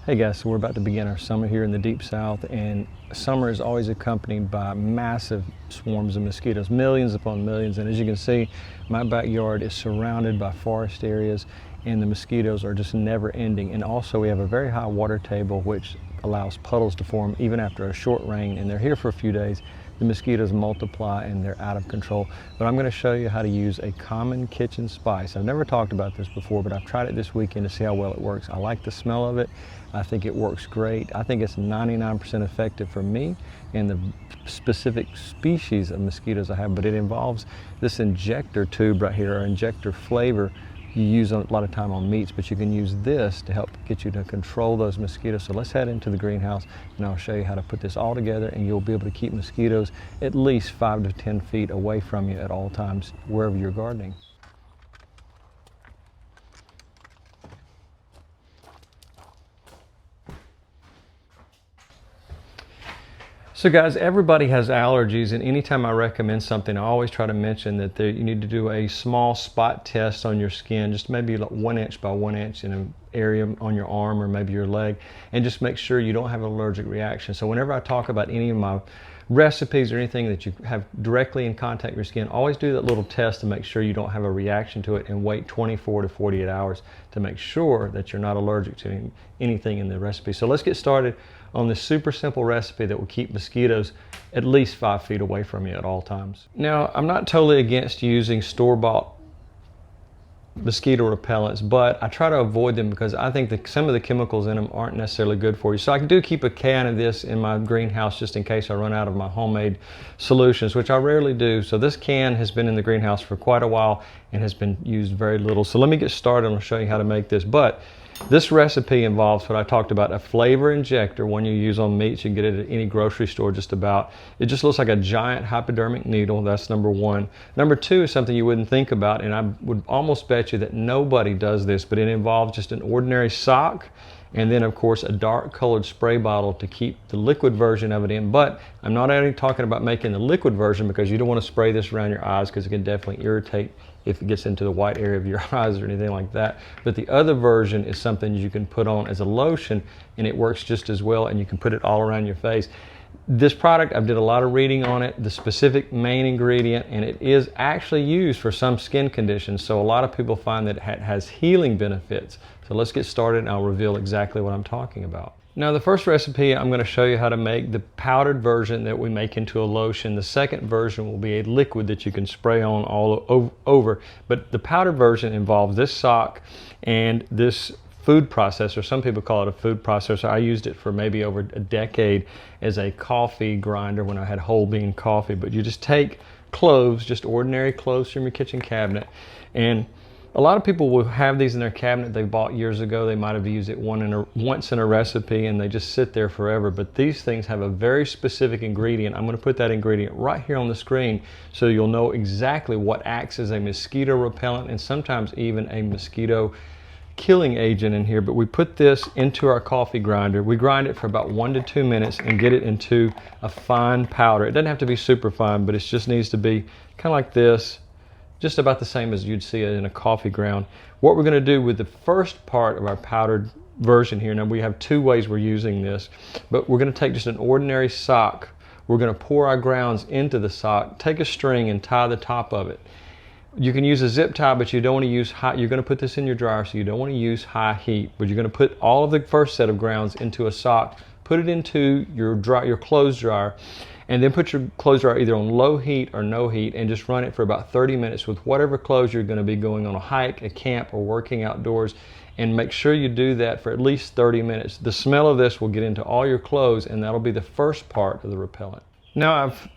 Hey guys, so we're about to begin our summer here in the Deep South, and summer is always accompanied by massive swarms of mosquitoes, millions upon millions. And as you can see, my backyard is surrounded by forest areas, and the mosquitoes are just never ending. And also we have a very high water table, which allows puddles to form even after a short rain, and they're here for a few days. The mosquitoes multiply and they're out of control. But I'm going to show you how to use a common kitchen spice. I've never talked about this before, but I've tried it this weekend to see how well it works. I like the smell of it. I think it works great. I think it's 99% effective for me and the specific species of mosquitoes I have, but it involves this injector tube right here, or injector flavor. You use a lot of time on meats, but you can use this to help get you to control those mosquitoes. So let's head into the greenhouse and I'll show you how to put this all together, and you'll be able to keep mosquitoes at least 5 to 10 feet away from you at all times, wherever you're gardening. So guys, everybody has allergies, and anytime I recommend something, I always try to mention that you need to do a small spot test on your skin, just maybe like 1 inch by 1 inch in an area on your arm or maybe your leg, and just make sure you don't have an allergic reaction. So whenever I talk about any of my recipes or anything that you have directly in contact with your skin, always do that little test to make sure you don't have a reaction to it, and wait 24 to 48 hours to make sure that you're not allergic to anything in the recipe. So let's get started on this super simple recipe that will keep mosquitoes at least 5 feet away from you at all times. Now, I'm not totally against using store-bought mosquito repellents, but I try to avoid them because I think that some of the chemicals in them aren't necessarily good for you. So I do keep a can of this in my greenhouse just in case I run out of my homemade solutions, which I rarely do. So this can has been in the greenhouse for quite a while and has been used very little. So let me get started and I'll show you how to make this. But this recipe involves what I talked about, a flavor injector, one you use on meats. You can get it at any grocery store just about. It just looks like a giant hypodermic needle. That's number one. Number two is something you wouldn't think about, and I would almost bet you that nobody does this, but it involves just an ordinary sock, and then of course a dark colored spray bottle to keep the liquid version of it in. But I'm not only talking about making the liquid version, because you don't want to spray this around your eyes because it can definitely irritate if it gets into the white area of your eyes or anything like that. But the other version is something you can put on as a lotion, and it works just as well, and you can put it all around your face. This product, I've did a lot of reading on it, the specific main ingredient, and it is actually used for some skin conditions. So a lot of people find that it has healing benefits. So let's get started and I'll reveal exactly what I'm talking about. Now, the first recipe, I'm going to show you how to make the powdered version that we make into a lotion. The second version will be a liquid that you can spray on all over. But the powdered version involves this sock and this food processor. Some people call it a food processor. I used it for maybe over a decade as a coffee grinder when I had whole bean coffee. But you just take cloves, just ordinary cloves from your kitchen cabinet, and a lot of people will have these in their cabinet they bought years ago. They might have used it once in a recipe and they just sit there forever. But these things have a very specific ingredient. I'm going to put that ingredient right here on the screen so you'll know exactly what acts as a mosquito repellent and sometimes even a mosquito killing agent in here. But we put this into our coffee grinder. We grind it for about 1 to 2 minutes and get it into a fine powder. It doesn't have to be super fine, but it just needs to be kind of like this, just about the same as you'd see it in a coffee ground. What we're going to do with the first part of our powdered version here, now we have 2 ways we're using this, but we're going to take just an ordinary sock. We're going to pour our grounds into the sock, take a string and tie the top of it. You can use a zip tie, but you don't want to use high. You're going to put this in your dryer, so you don't want to use high heat, but you're going to put all of the first set of grounds into a sock, put it into your clothes dryer, and then put your clothes dryer either on low heat or no heat and just run it for about 30 minutes with whatever clothes you're going to be going on a hike, a camp, or working outdoors. And make sure you do that for at least 30 minutes. The smell of this will get into all your clothes, and that'll be the first part of the repellent. Now I've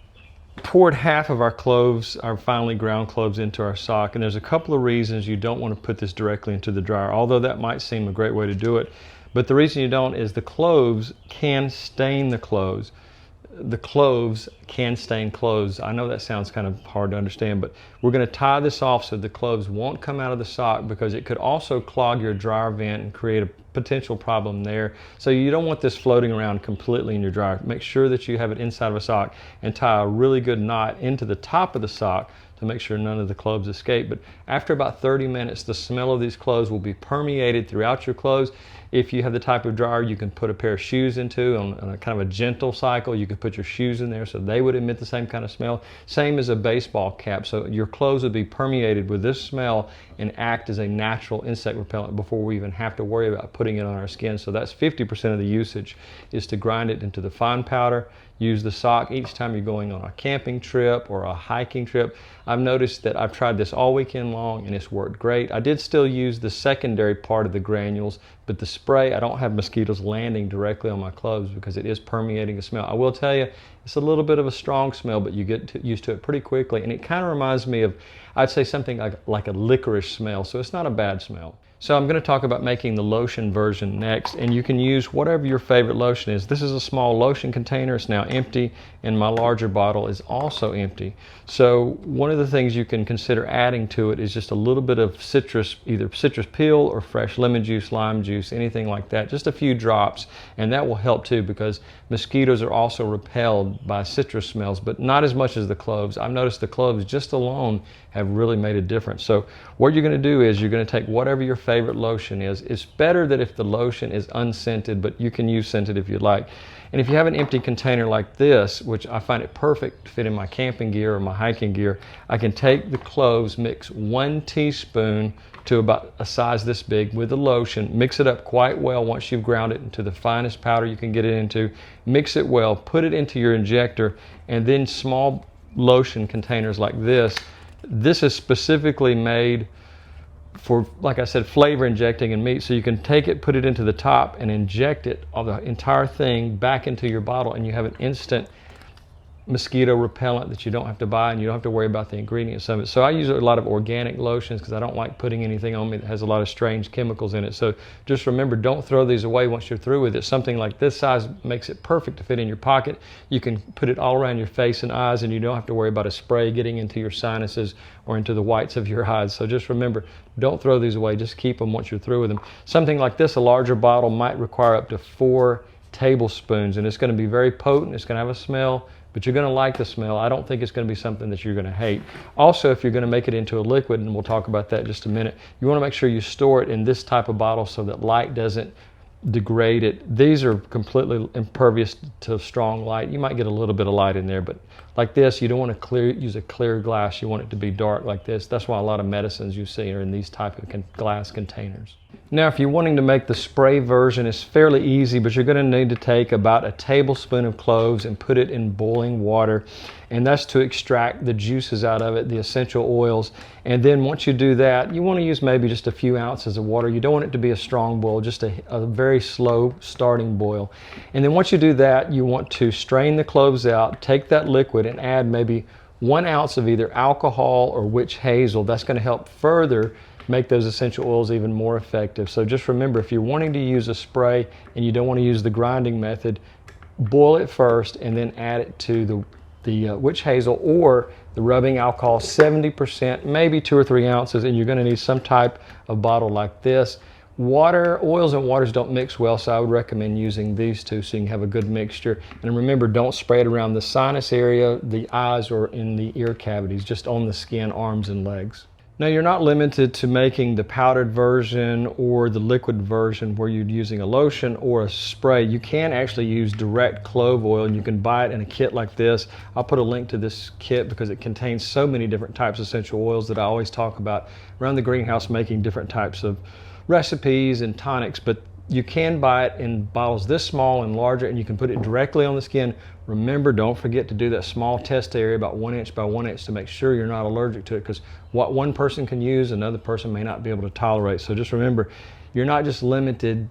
poured half of our cloves, our finely ground cloves, into our sock, and there's a couple of reasons you don't want to put this directly into the dryer, although that might seem a great way to do it. But the reason you don't is the cloves can stain the clothes. The cloves can stain clothes. I know that sounds kind of hard to understand, but we're going to tie this off so the cloves won't come out of the sock, because it could also clog your dryer vent and create a potential problem there. So you don't want this floating around completely in your dryer. Make sure that you have it inside of a sock and tie a really good knot into the top of the sock to make sure none of the cloves escape. But after about 30 minutes, the smell of these cloves will be permeated throughout your clothes. If you have the type of dryer you can put a pair of shoes into on a kind of a gentle cycle, you could put your shoes in there so they would emit the same kind of smell. Same as a baseball cap. So your clothes would be permeated with this smell and act as a natural insect repellent before we even have to worry about putting it on our skin. So that's 50% of the usage, is to grind it into the fine powder. Use the sock each time you're going on a camping trip or a hiking trip. I've noticed that I've tried this all weekend long and it's worked great. I did still use the secondary part of the granules, but the spray, I don't have mosquitoes landing directly on my clothes because it is permeating the smell. I will tell you, it's a little bit of a strong smell, but you get used to it pretty quickly. And it kind of reminds me of, I'd say something like a licorice smell, so it's not a bad smell. So I'm going to talk about making the lotion version next, and you can use whatever your favorite lotion is. This is a small lotion container. It's now empty, and my larger bottle is also empty. So one of the things you can consider adding to it is just a little bit of citrus, either citrus peel or fresh lemon juice, lime juice, anything like that. Just a few drops, and that will help too, because mosquitoes are also repelled by citrus smells, but not as much as the cloves. I've noticed the cloves just alone have really made a difference. So what you're going to do is you're going to take whatever your favorite lotion is. It's better that if the lotion is unscented, but you can use scented if you'd like. And if you have an empty container like this, which I find it perfect to fit in my camping gear or my hiking gear, I can take the cloves, mix 1 teaspoon to about a size this big with the lotion, mix it up quite well once you've ground it into the finest powder you can get it into, mix it well, put it into your injector, and then small lotion containers like this. This is specifically made for, like I said, flavor injecting in meat. So you can take it, put it into the top, and inject it, all the entire thing, back into your bottle, and you have an instant mosquito repellent that you don't have to buy, and you don't have to worry about the ingredients of it. So I use a lot of organic lotions because I don't like putting anything on me that has a lot of strange chemicals in it. So just remember, don't throw these away once you're through with it. Something like this size makes it perfect to fit in your pocket. You can put it all around your face and eyes, and you don't have to worry about a spray getting into your sinuses or into the whites of your eyes. So just remember, don't throw these away. Just keep them once you're through with them. Something like this, a larger bottle, might require up to 4 tablespoons, and it's going to be very potent. It's going to have a smell, but you're going to like the smell. I don't think it's going to be something that you're going to hate. Also, if you're going to make it into a liquid, and we'll talk about that in just a minute, you want to make sure you store it in this type of bottle so that light doesn't degrade it. These are completely impervious to strong light. You might get a little bit of light in there, but like this, you don't want to use a clear glass. You want it to be dark like this. That's why a lot of medicines you see are in these type of glass containers. Now, if you're wanting to make the spray version, it's fairly easy, but you're going to need to take about a tablespoon of cloves and put it in boiling water, and that's to extract the juices out of it, the essential oils. And then once you do that, you want to use maybe just a few ounces of water. You don't want it to be a strong boil, just a very slow starting boil. And then once you do that, you want to strain the cloves out, take that liquid and add maybe 1 ounce of either alcohol or witch hazel. That's going to help further make those essential oils even more effective. So just remember, if you're wanting to use a spray and you don't want to use the grinding method, boil it first and then add it to the witch hazel or the rubbing alcohol, 70%, maybe 2 or 3 ounces, and you're going to need some type of bottle like this. Water, oils and waters don't mix well, so I would recommend using these two so you can have a good mixture. And remember, don't spray it around the sinus area, the eyes, or in the ear cavities, just on the skin, arms, and legs. Now, you're not limited to making the powdered version or the liquid version where you're using a lotion or a spray. You can actually use direct clove oil, and you can buy it in a kit like this. I'll put a link to this kit because it contains so many different types of essential oils that I always talk about around the greenhouse, making different types of recipes and tonics. But you can buy it in bottles this small and larger, and you can put it directly on the skin. Remember, don't forget to do that small test area, about 1 inch by 1 inch, to make sure you're not allergic to it, because what one person can use, another person may not be able to tolerate. So just remember, you're not just limited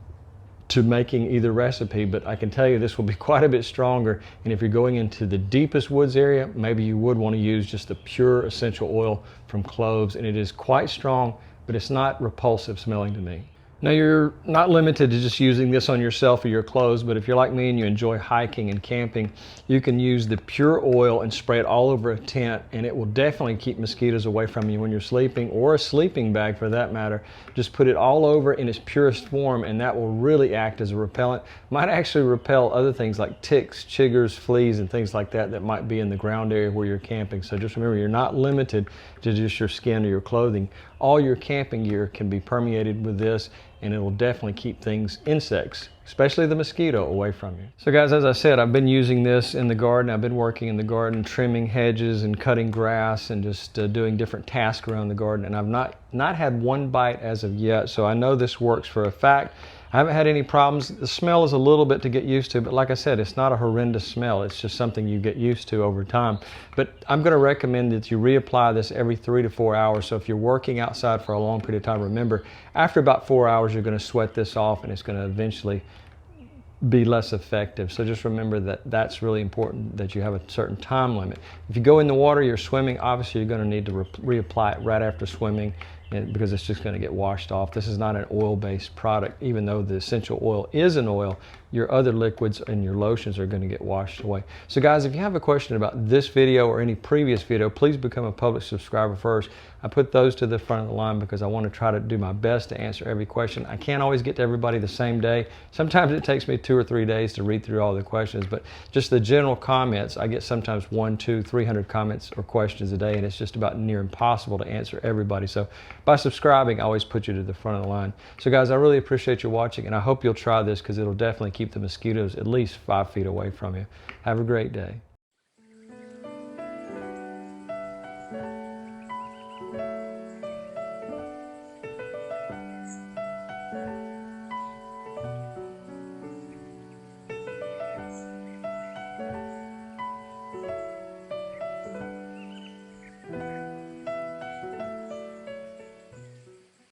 to making either recipe, but I can tell you this will be quite a bit stronger. And if you're going into the deepest woods area, maybe you would want to use just the pure essential oil from cloves, and it is quite strong, but it's not repulsive smelling to me. Now, you're not limited to just using this on yourself or your clothes, but if you're like me and you enjoy hiking and camping, you can use the pure oil and spray it all over a tent, and it will definitely keep mosquitoes away from you when you're sleeping, or a sleeping bag for that matter. Just put it all over in its purest form, and that will really act as a repellent. Might actually repel other things like ticks, chiggers, fleas, and things like that that might be in the ground area where you're camping. So just remember, you're not limited to just your skin or your clothing. All your camping gear can be permeated with this. and it will definitely keep things, insects, especially the mosquito, away from you. So guys, as I said, I've been using this in the garden. I've been working in the garden, trimming hedges and cutting grass and just doing different tasks around the garden. And I've not had one bite as of yet, so I know this works for a fact. I haven't had any problems. The smell is a little bit to get used to, but like I said, it's not a horrendous smell. It's just something you get used to over time. But I'm going to recommend that you reapply this every 3 to 4 hours. So if you're working outside for a long period of time, remember, after about 4 hours, you're going to sweat this off and it's going to eventually be less effective. So just remember that that's really important, that you have a certain time limit. If you go in the water, you're swimming, obviously you're going to need to reapply it right after swimming, because it's just going to get washed off. This is not an oil-based product. Even though the essential oil is an oil, your other liquids and your lotions are going to get washed away. So guys, if you have a question about this video or any previous video, please become a public subscriber first. I put those to the front of the line because I want to try to do my best to answer every question. I can't always get to everybody the same day. Sometimes it takes me 2 or 3 days to read through all the questions, but just the general comments, I get sometimes 100, 200, 300 comments or questions a day, and it's just about near impossible to answer everybody. So by subscribing, I always put you to the front of the line. So guys, I really appreciate you watching, and I hope you'll try this because it'll definitely keep the mosquitoes at least 5 feet away from you. Have a great day.